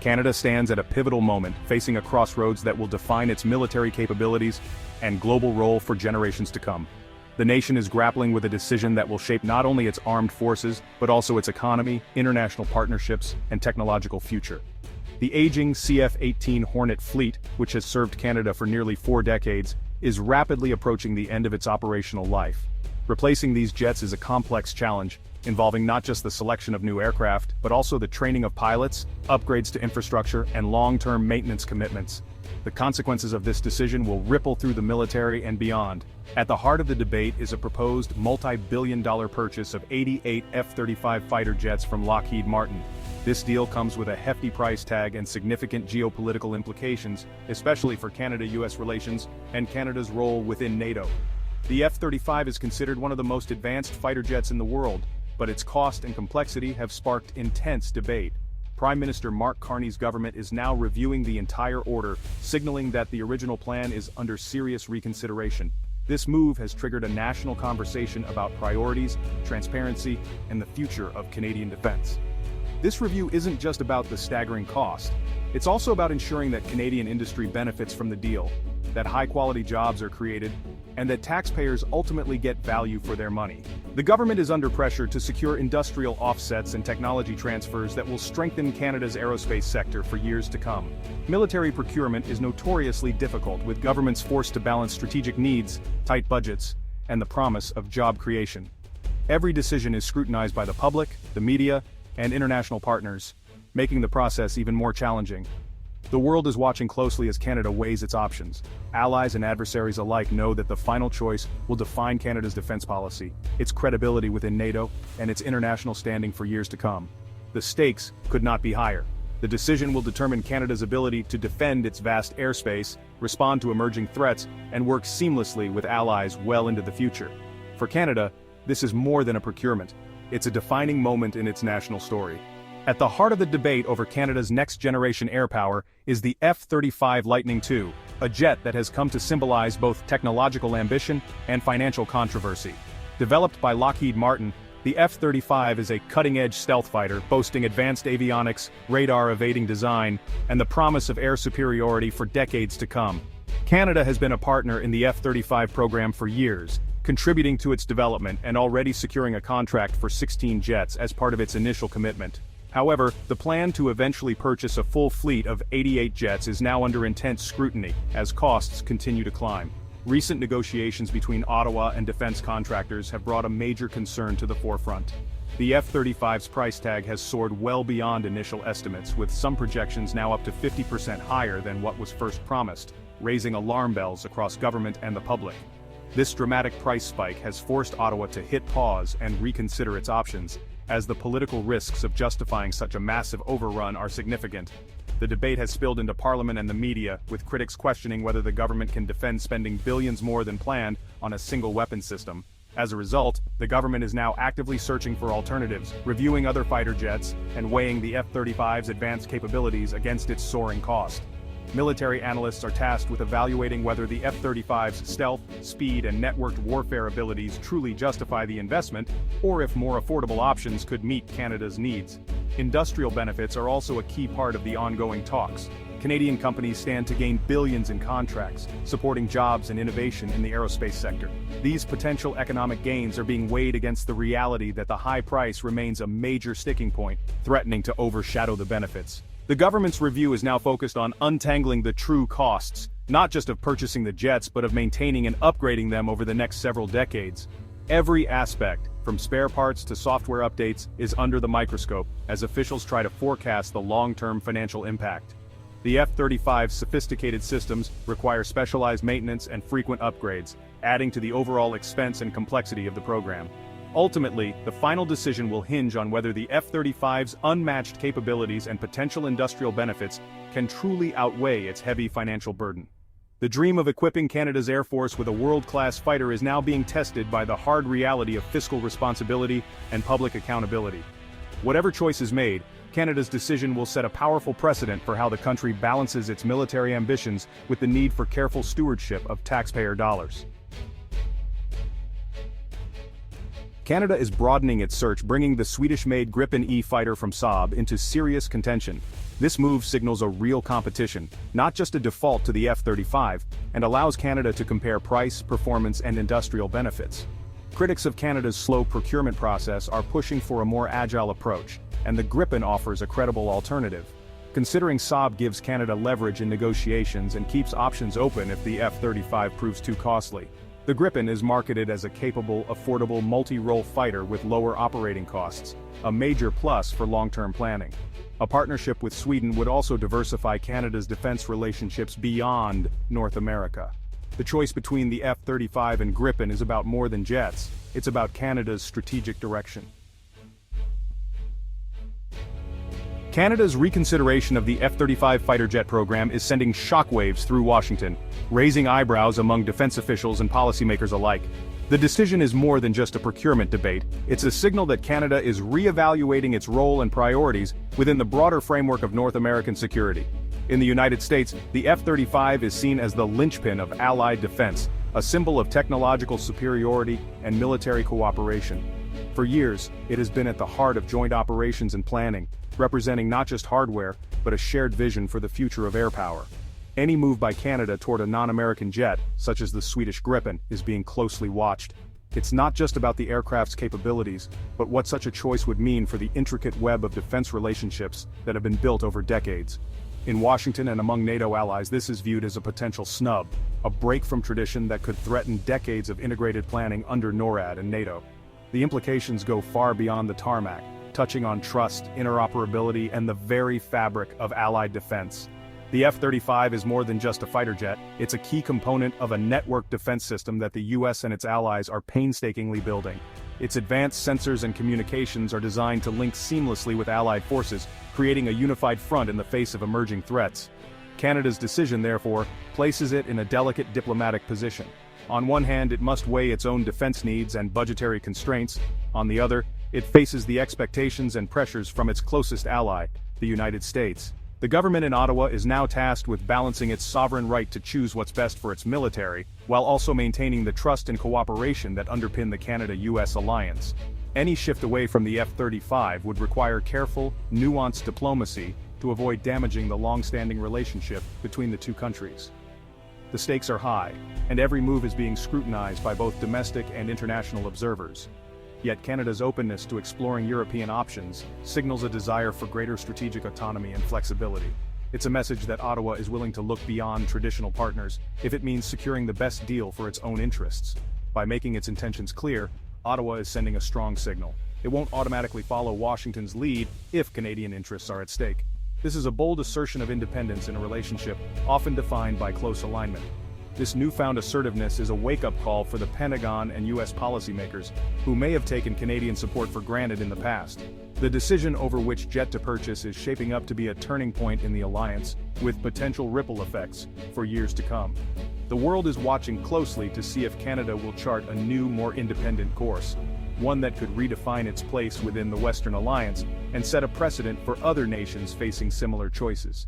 Canada stands at a pivotal moment, facing a crossroads that will define its military capabilities and global role for generations to come. The nation is grappling with a decision that will shape not only its armed forces, but also its economy, international partnerships, and technological future. The aging CF-18 Hornet fleet, which has served Canada for nearly 4 decades, is rapidly approaching the end of its operational life. Replacing these jets is a complex challenge, involving not just the selection of new aircraft, but also the training of pilots, upgrades to infrastructure, and long-term maintenance commitments. The consequences of this decision will ripple through the military and beyond. At the heart of the debate is a proposed multi-billion-dollar purchase of 88 F-35 fighter jets from Lockheed Martin. This deal comes with a hefty price tag and significant geopolitical implications, especially for Canada-US relations and Canada's role within NATO. The F-35 is considered one of the most advanced fighter jets in the world, but its cost and complexity have sparked intense debate. Prime Minister Mark Carney's government is now reviewing the entire order, signaling that the original plan is under serious reconsideration. This move has triggered a national conversation about priorities, transparency, and the future of Canadian defense. This review isn't just about the staggering cost. It's also about ensuring that Canadian industry benefits from the deal, that high-quality jobs are created, and that taxpayers ultimately get value for their money. The government is under pressure to secure industrial offsets and technology transfers that will strengthen Canada's aerospace sector for years to come. Military procurement is notoriously difficult, with governments forced to balance strategic needs, tight budgets, and the promise of job creation. Every decision is scrutinized by the public, the media, and international partners, making the process even more challenging. The world is watching closely as Canada weighs its options. Allies and adversaries alike know that the final choice will define Canada's defense policy, its credibility within NATO, and its international standing for years to come. The stakes could not be higher. The decision will determine Canada's ability to defend its vast airspace, respond to emerging threats, and work seamlessly with allies well into the future. For Canada, this is more than a procurement. It's a defining moment in its national story. At the heart of the debate over Canada's next-generation air power is the F-35 Lightning II, a jet that has come to symbolize both technological ambition and financial controversy. Developed by Lockheed Martin, the F-35 is a cutting-edge stealth fighter boasting advanced avionics, radar-evading design, and the promise of air superiority for decades to come. Canada has been a partner in the F-35 program for years, contributing to its development and already securing a contract for 16 jets as part of its initial commitment. However, the plan to eventually purchase a full fleet of 88 jets is now under intense scrutiny, as costs continue to climb. Recent negotiations between Ottawa and defense contractors have brought a major concern to the forefront. The F-35's price tag has soared well beyond initial estimates, with some projections now up to 50% higher than what was first promised, raising alarm bells across government and the public. This dramatic price spike has forced Ottawa to hit pause and reconsider its options, as the political risks of justifying such a massive overrun are significant. The debate has spilled into Parliament and the media, with critics questioning whether the government can defend spending billions more than planned on a single weapon system. As a result, the government is now actively searching for alternatives, reviewing other fighter jets, and weighing the F-35's advanced capabilities against its soaring cost. Military analysts are tasked with evaluating whether the F-35's stealth, speed, and networked warfare abilities truly justify the investment, or if more affordable options could meet Canada's needs. Industrial benefits are also a key part of the ongoing talks. Canadian companies stand to gain billions in contracts, supporting jobs and innovation in the aerospace sector. These potential economic gains are being weighed against the reality that the high price remains a major sticking point, threatening to overshadow the benefits. The government's review is now focused on untangling the true costs, not just of purchasing the jets but of maintaining and upgrading them over the next several decades. Every aspect, from spare parts to software updates, is under the microscope as officials try to forecast the long-term financial impact. The F-35's sophisticated systems require specialized maintenance and frequent upgrades, adding to the overall expense and complexity of the program. Ultimately, the final decision will hinge on whether the F-35's unmatched capabilities and potential industrial benefits can truly outweigh its heavy financial burden. The dream of equipping Canada's Air Force with a world-class fighter is now being tested by the hard reality of fiscal responsibility and public accountability. Whatever choice is made, Canada's decision will set a powerful precedent for how the country balances its military ambitions with the need for careful stewardship of taxpayer dollars. Canada is broadening its search, bringing the Swedish-made Gripen E fighter from Saab into serious contention. This move signals a real competition, not just a default to the F-35, and allows Canada to compare price, performance, and industrial benefits. Critics of Canada's slow procurement process are pushing for a more agile approach, and the Gripen offers a credible alternative. Considering Saab gives Canada leverage in negotiations and keeps options open if the F-35 proves too costly. The Gripen is marketed as a capable, affordable multi-role fighter with lower operating costs, a major plus for long-term planning. A partnership with Sweden would also diversify Canada's defense relationships beyond North America. The choice between the F-35 and Gripen is about more than jets, it's about Canada's strategic direction. Canada's reconsideration of the F-35 fighter jet program is sending shockwaves through Washington, raising eyebrows among defense officials and policymakers alike. The decision is more than just a procurement debate, it's a signal that Canada is re-evaluating its role and priorities within the broader framework of North American security. In the United States, the F-35 is seen as the linchpin of Allied defense, a symbol of technological superiority and military cooperation. For years, it has been at the heart of joint operations and planning, representing not just hardware, but a shared vision for the future of air power. Any move by Canada toward a non-American jet, such as the Swedish Gripen, is being closely watched. It's not just about the aircraft's capabilities, but what such a choice would mean for the intricate web of defense relationships that have been built over decades. In Washington and among NATO allies, this is viewed as a potential snub, a break from tradition that could threaten decades of integrated planning under NORAD and NATO. The implications go far beyond the tarmac, touching on trust, interoperability, and the very fabric of Allied defense. The F-35 is more than just a fighter jet, it's a key component of a network defense system that the U.S. and its allies are painstakingly building. Its advanced sensors and communications are designed to link seamlessly with Allied forces, creating a unified front in the face of emerging threats. Canada's decision, therefore, places it in a delicate diplomatic position. On one hand, it must weigh its own defense needs and budgetary constraints. On the other, it faces the expectations and pressures from its closest ally, the United States. The government in Ottawa is now tasked with balancing its sovereign right to choose what's best for its military, while also maintaining the trust and cooperation that underpin the Canada-US alliance. Any shift away from the F-35 would require careful, nuanced diplomacy to avoid damaging the long-standing relationship between the two countries. The stakes are high, and every move is being scrutinized by both domestic and international observers. Yet Canada's openness to exploring European options signals a desire for greater strategic autonomy and flexibility. It's a message that Ottawa is willing to look beyond traditional partners if it means securing the best deal for its own interests. By making its intentions clear, Ottawa is sending a strong signal. It won't automatically follow Washington's lead if Canadian interests are at stake. This is a bold assertion of independence in a relationship often defined by close alignment. This newfound assertiveness is a wake-up call for the Pentagon and U.S. policymakers, who may have taken Canadian support for granted in the past. The decision over which jet to purchase is shaping up to be a turning point in the alliance, with potential ripple effects for years to come. The world is watching closely to see if Canada will chart a new, more independent course, one that could redefine its place within the Western Alliance and set a precedent for other nations facing similar choices.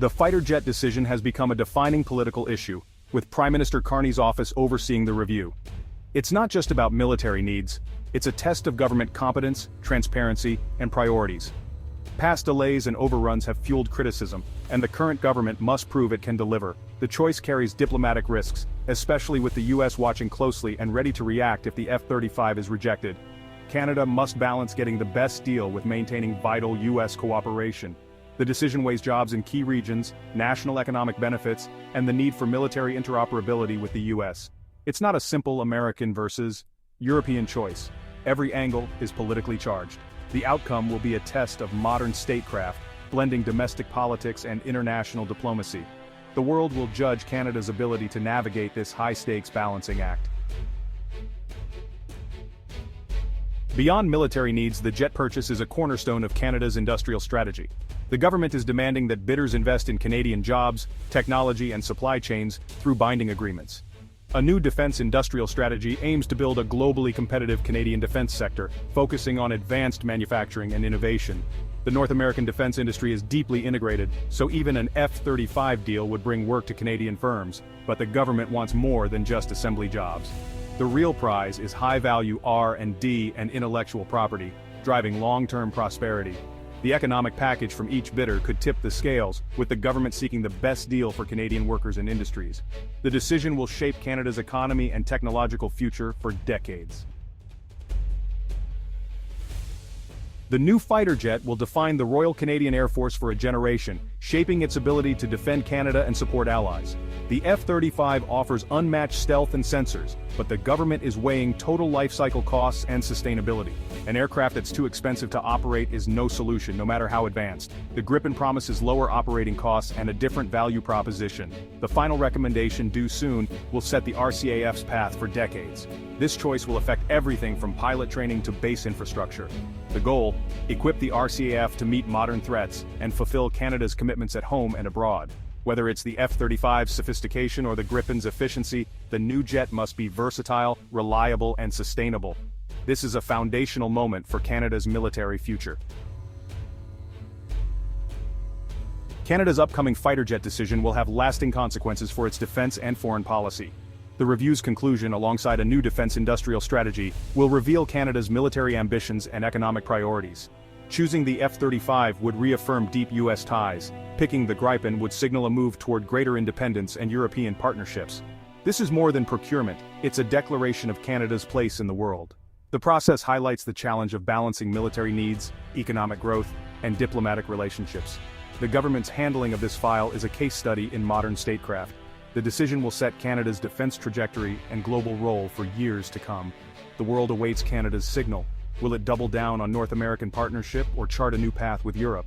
The fighter jet decision has become a defining political issue, with Prime Minister Carney's office overseeing the review. It's not just about military needs, it's a test of government competence, transparency, and priorities. Past delays and overruns have fueled criticism, and the current government must prove it can deliver. The choice carries diplomatic risks, especially with the U.S. watching closely and ready to react if the F-35 is rejected. Canada must balance getting the best deal with maintaining vital U.S. cooperation. The decision weighs jobs in key regions, national economic benefits, and the need for military interoperability with the U.S. It's not a simple American versus European choice. Every angle is politically charged. The outcome will be a test of modern statecraft, blending domestic politics and international diplomacy. The world will judge Canada's ability to navigate this high-stakes balancing act. Beyond military needs, the jet purchase is a cornerstone of Canada's industrial strategy. The government is demanding that bidders invest in Canadian jobs, technology, and supply chains through binding agreements. A new defense industrial strategy aims to build a globally competitive Canadian defense sector, focusing on advanced manufacturing and innovation. The North American defense industry is deeply integrated, so even an F-35 deal would bring work to Canadian firms, but the government wants more than just assembly jobs. The real prize is high-value R&D and intellectual property, driving long-term prosperity. The economic package from each bidder could tip the scales, with the government seeking the best deal for Canadian workers and industries. The decision will shape Canada's economy and technological future for decades. The new fighter jet will define the Royal Canadian Air Force for a generation, shaping its ability to defend Canada and support allies. The F-35 offers unmatched stealth and sensors, but the government is weighing total life cycle costs and sustainability. An aircraft that's too expensive to operate is no solution, no matter how advanced. The Gripen promises lower operating costs and a different value proposition. The final recommendation, due soon, will set the RCAF's path for decades. This choice will affect everything from pilot training to base infrastructure. The goal: equip the RCAF to meet modern threats and fulfill Canada's commitments at home and abroad. Whether it's the F-35's sophistication or the Gripen's efficiency, the new jet must be versatile, reliable, and sustainable. This is a foundational moment for Canada's military future. Canada's upcoming fighter jet decision will have lasting consequences for its defense and foreign policy. The review's conclusion, alongside a new defense industrial strategy, will reveal Canada's military ambitions and economic priorities. Choosing the F-35 would reaffirm deep U.S. ties. Picking the Gripen would signal a move toward greater independence and European partnerships. This is more than procurement, it's a declaration of Canada's place in the world. The process highlights the challenge of balancing military needs, economic growth, and diplomatic relationships. The government's handling of this file is a case study in modern statecraft. The decision will set Canada's defense trajectory and global role for years to come. The world awaits Canada's signal. Will it double down on North American partnership or chart a new path with Europe?